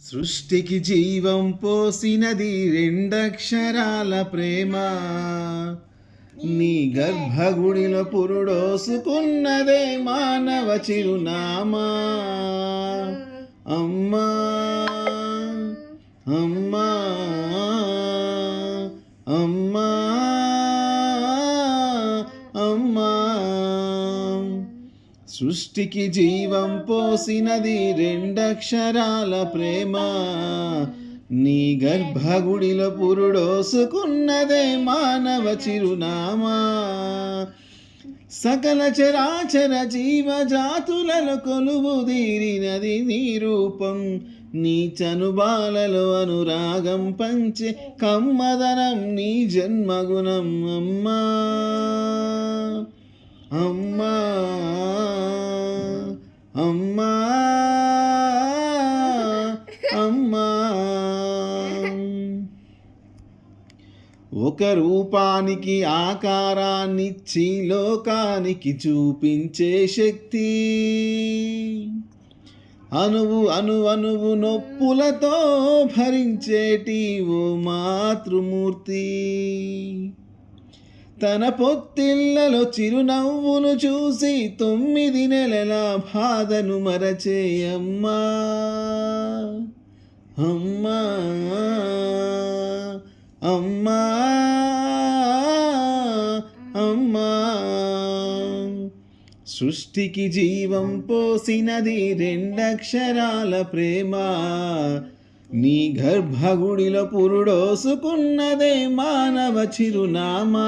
సృష్టికి జీవం పోసినది రెండక్షరాల ప్రేమ. నీ గర్భగుడిలో పురుడోసుకున్నదే మానవ చిరునామా. అమ్మా అమ్మా అమ్మా అమ్మా. సృష్టికి జీవం పోసినది రెండక్షరాల ప్రేమ. నీ గర్భగుడిలో పురుడోసుకున్నదే మానవ చిరునామా. సకల చరాచర జీవజాతులలో కొలువుదీరినది నీ రూపం. నీ చనుబాలలో అనురాగం పంచే కమ్మదనం నీ జన్మగుణం. అమ్మా అమ్మా అమ్మా అమ్మా. ఒక రూపానికి ఆకారాన్నిచ్చి లోకానికి చూపించే శక్తి. అణువు అణువు నొప్పులతో భరించేటి ఓ మాతృమూర్తి. తన పొత్తిళ్లలో చిరునవ్వును చూసి 9 నెలల బాధను మరచే అమ్మా అమ్మా అమ్మా అమ్మా. సృష్టికి జీవం పోసినది రెండక్షరాల ప్రేమ. నీ గర్భగుడిలో పురుడోసుకున్నదే మానవ చిరునామా.